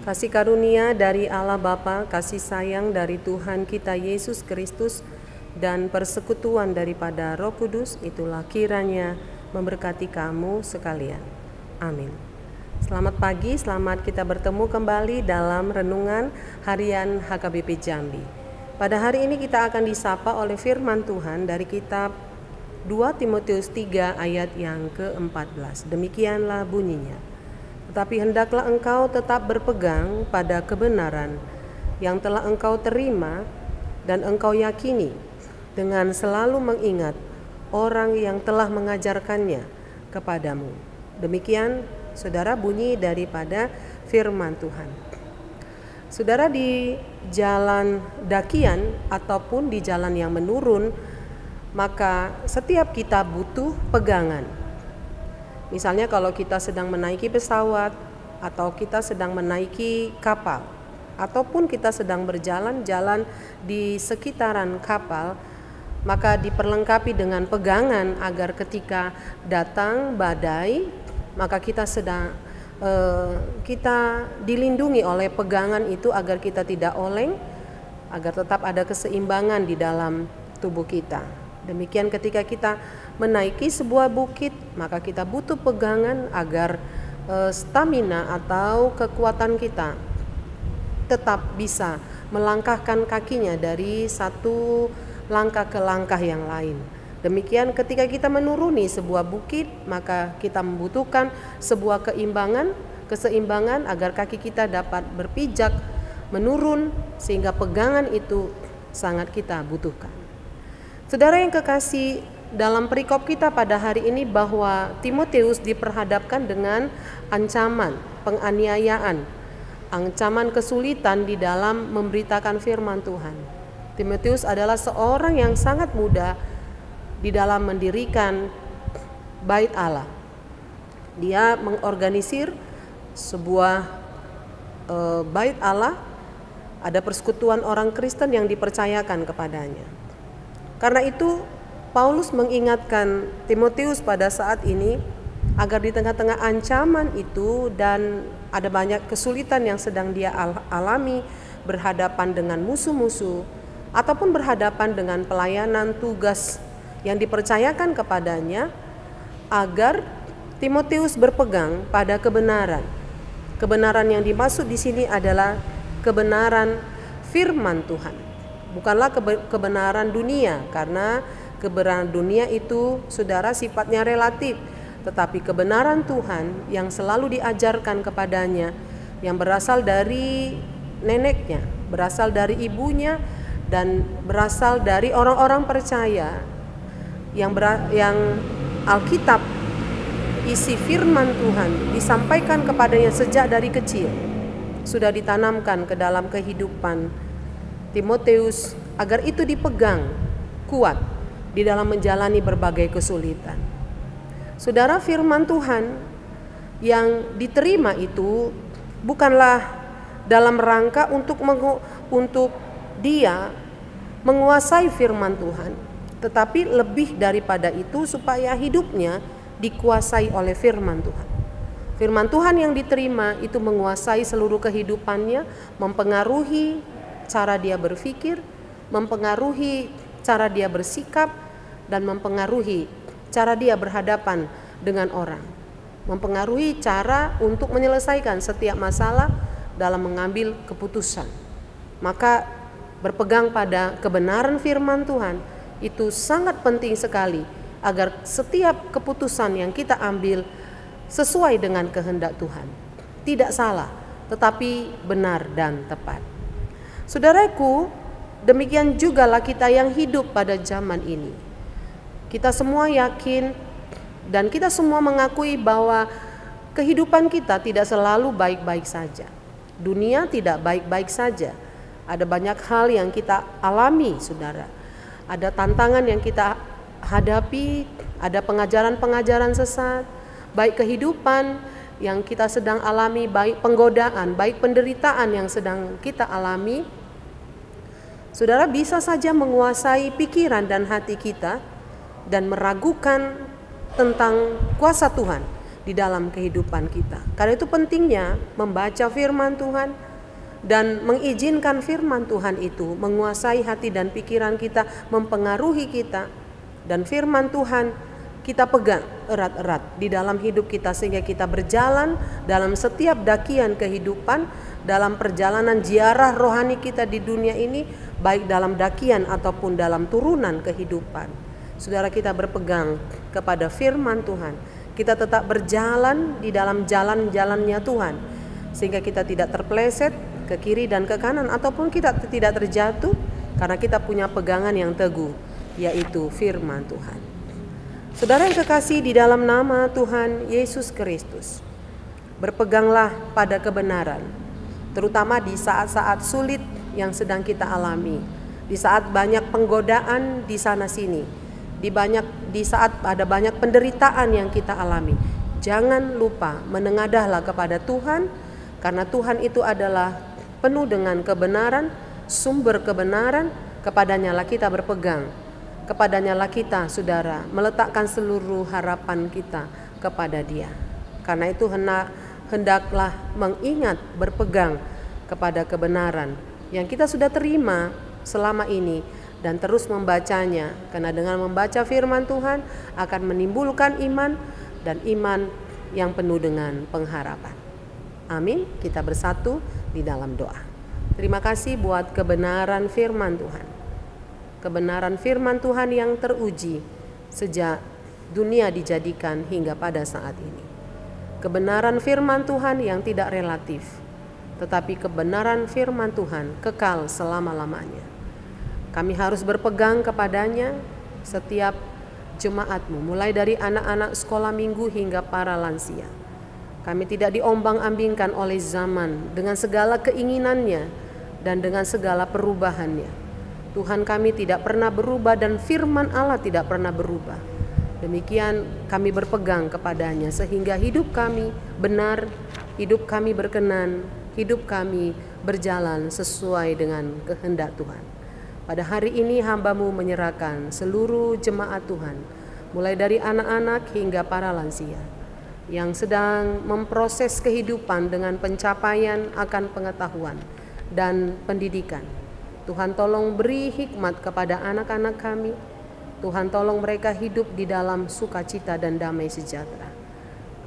Kasih karunia dari Allah Bapa, kasih sayang dari Tuhan kita Yesus Kristus, dan persekutuan daripada Roh Kudus itulah kiranya memberkati kamu sekalian. Amin. Selamat pagi, selamat kita bertemu kembali dalam renungan harian HKBP Jambi. Pada hari ini kita akan disapa oleh firman Tuhan dari kitab 2 Timotius 3 ayat yang ke-14. Demikianlah bunyinya. Tetapi hendaklah engkau tetap berpegang pada kebenaran yang telah engkau terima dan engkau yakini, dengan selalu mengingat orang yang telah mengajarkannya kepadamu. Demikian, saudara, bunyi daripada firman Tuhan. Saudara, di jalan dakian ataupun di jalan yang menurun, maka setiap kita butuh pegangan. Misalnya kalau kita sedang menaiki pesawat, atau kita sedang menaiki kapal, ataupun kita sedang berjalan-jalan di sekitaran kapal, maka diperlengkapi dengan pegangan agar ketika datang badai, maka kita dilindungi oleh pegangan itu agar kita tidak oleng, agar tetap ada keseimbangan di dalam tubuh kita. Demikian ketika kita menaiki sebuah bukit, maka kita butuh pegangan agar stamina atau kekuatan kita tetap bisa melangkahkan kakinya dari satu langkah ke langkah yang lain. Demikian ketika kita menuruni sebuah bukit, maka kita membutuhkan sebuah keseimbangan agar kaki kita dapat berpijak menurun, sehingga pegangan itu sangat kita butuhkan. Saudara yang kekasih, dalam perikop kita pada hari ini bahwa Timotius diperhadapkan dengan ancaman penganiayaan, ancaman kesulitan di dalam memberitakan firman Tuhan. Timotius adalah seorang yang sangat muda di dalam mendirikan bait Allah. Dia mengorganisir sebuah bait Allah, ada persekutuan orang Kristen yang dipercayakan kepadanya. Karena itu Paulus mengingatkan Timotius pada saat ini agar di tengah-tengah ancaman itu dan ada banyak kesulitan yang sedang dia alami, berhadapan dengan musuh-musuh ataupun berhadapan dengan pelayanan tugas yang dipercayakan kepadanya, agar Timotius berpegang pada kebenaran. Kebenaran yang dimaksud di sini adalah kebenaran firman Tuhan. Bukanlah kebenaran dunia, karena kebenaran dunia itu, saudara, sifatnya relatif. Tetapi kebenaran Tuhan yang selalu diajarkan kepadanya, yang berasal dari neneknya, berasal dari ibunya, dan berasal dari orang-orang percaya, yang Alkitab, isi firman Tuhan disampaikan kepadanya sejak dari kecil, sudah ditanamkan ke dalam kehidupan Timotius agar itu dipegang kuat di dalam menjalani berbagai kesulitan. Saudara, firman Tuhan yang diterima itu bukanlah dalam rangka untuk dia menguasai firman Tuhan, tetapi lebih daripada itu supaya hidupnya dikuasai oleh firman Tuhan. Firman Tuhan yang diterima itu menguasai seluruh kehidupannya, mempengaruhi cara dia berpikir, mempengaruhi cara dia bersikap, dan mempengaruhi cara dia berhadapan dengan orang, mempengaruhi cara untuk menyelesaikan setiap masalah dalam mengambil keputusan. Maka berpegang pada kebenaran firman Tuhan itu sangat penting sekali agar setiap keputusan yang kita ambil sesuai dengan kehendak Tuhan, tidak salah tetapi benar dan tepat. Saudaraku, demikian jugalah kita yang hidup pada zaman ini. Kita semua yakin dan kita semua mengakui bahwa kehidupan kita tidak selalu baik-baik saja. Dunia tidak baik-baik saja. Ada banyak hal yang kita alami, saudara. Ada tantangan yang kita hadapi, ada pengajaran-pengajaran sesat, baik kehidupan yang kita sedang alami, baik penggodaan, baik penderitaan yang sedang kita alami. Saudara, bisa saja menguasai pikiran dan hati kita dan meragukan tentang kuasa Tuhan, di dalam kehidupan kita. Karena itu pentingnya membaca firman Tuhan dan mengizinkan firman Tuhan itu menguasai hati dan pikiran kita, mempengaruhi kita. Dan firman Tuhan kita pegang erat-erat di dalam hidup kita sehingga kita berjalan dalam setiap dakian kehidupan, dalam perjalanan ziarah rohani kita di dunia ini, baik dalam dakian ataupun dalam turunan kehidupan. Saudara, kita berpegang kepada firman Tuhan. Kita tetap berjalan di dalam jalan-jalannya Tuhan, sehingga kita tidak terpeleset ke kiri dan ke kanan, ataupun kita tidak terjatuh, karena kita punya pegangan yang teguh, yaitu firman Tuhan. Saudara yang kekasih di dalam nama Tuhan Yesus Kristus, berpeganglah pada kebenaran, terutama di saat-saat sulit yang sedang kita alami, di saat banyak penggodaan di sana-sini, di saat ada banyak penderitaan yang kita alami. Jangan lupa menengadahlah kepada Tuhan, karena Tuhan itu adalah penuh dengan kebenaran, sumber kebenaran. Kepadanya lah kita berpegang, kepadanya lah kita, saudara, meletakkan seluruh harapan kita kepada Dia. Karena itu hendaklah mengingat berpegang kepada kebenaran yang kita sudah terima selama ini, dan terus membacanya, karena dengan membaca firman Tuhan akan menimbulkan iman, dan iman yang penuh dengan pengharapan. Amin. Kita bersatu di dalam doa. Terima kasih buat kebenaran firman Tuhan. Kebenaran firman Tuhan yang teruji sejak dunia dijadikan hingga pada saat ini. Kebenaran firman Tuhan yang tidak relatif, tetapi kebenaran firman Tuhan kekal selama-lamanya. Kami harus berpegang kepadanya, setiap jemaat-Mu, mulai dari anak-anak sekolah minggu hingga para lansia. Kami tidak diombang-ambingkan oleh zaman dengan segala keinginannya dan dengan segala perubahannya. Tuhan, kami tidak pernah berubah dan firman Allah tidak pernah berubah. Demikian kami berpegang kepadanya sehingga hidup kami benar, hidup kami berkenan, hidup kami berjalan sesuai dengan kehendak Tuhan. Pada hari ini hamba-Mu menyerahkan seluruh jemaat Tuhan, mulai dari anak-anak hingga para lansia, yang sedang memproses kehidupan dengan pencapaian akan pengetahuan dan pendidikan. Tuhan, tolong beri hikmat kepada anak-anak kami. Tuhan, tolong mereka hidup di dalam sukacita dan damai sejahtera.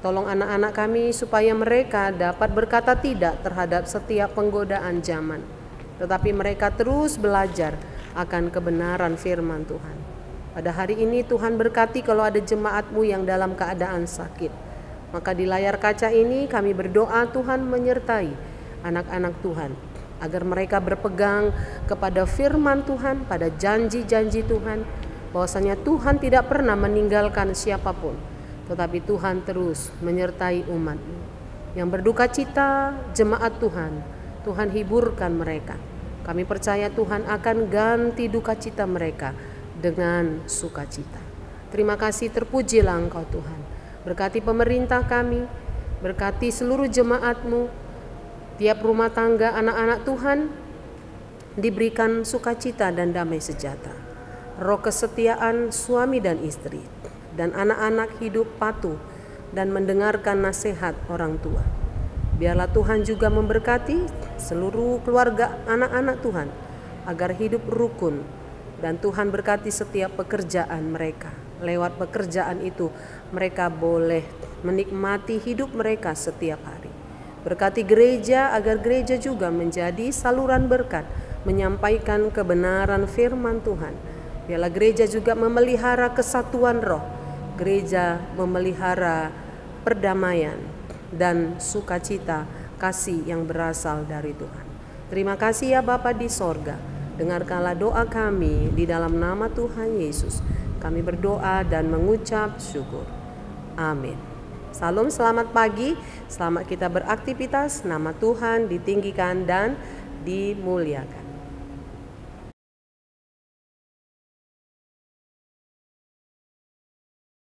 Tolong anak-anak kami supaya mereka dapat berkata tidak terhadap setiap penggodaan zaman, tetapi mereka terus belajar akan kebenaran firman Tuhan. Pada hari ini Tuhan berkati kalau ada jemaat-Mu yang dalam keadaan sakit. Maka di layar kaca ini kami berdoa Tuhan menyertai anak-anak Tuhan, agar mereka berpegang kepada firman Tuhan, pada janji-janji Tuhan, bahwasanya Tuhan tidak pernah meninggalkan siapapun, tetapi Tuhan terus menyertai umat-Mu. Yang berduka cita, jemaat Tuhan, Tuhan hiburkan mereka. Kami percaya Tuhan akan ganti duka cita mereka dengan sukacita. Terima kasih, terpujilah Engkau Tuhan. Berkati pemerintah kami, berkati seluruh jemaat-Mu, tiap rumah tangga anak-anak Tuhan diberikan sukacita dan damai sejahtera. Roh kesetiaan suami dan istri, dan anak-anak hidup patuh dan mendengarkan nasihat orang tua. Biarlah Tuhan juga memberkati seluruh keluarga anak-anak Tuhan agar hidup rukun, dan Tuhan berkati setiap pekerjaan mereka. Lewat pekerjaan itu mereka boleh menikmati hidup mereka setiap hari. Berkati gereja agar gereja juga menjadi saluran berkat, menyampaikan kebenaran firman Tuhan. Biarlah gereja juga memelihara kesatuan roh, gereja memelihara perdamaian dan sukacita kasih yang berasal dari Tuhan. Terima kasih ya Bapa di sorga. Dengarkanlah doa kami di dalam nama Tuhan Yesus. Kami berdoa dan mengucap syukur. Amin. Salam, selamat pagi. Selamat kita beraktivitas. Nama Tuhan ditinggikan dan dimuliakan.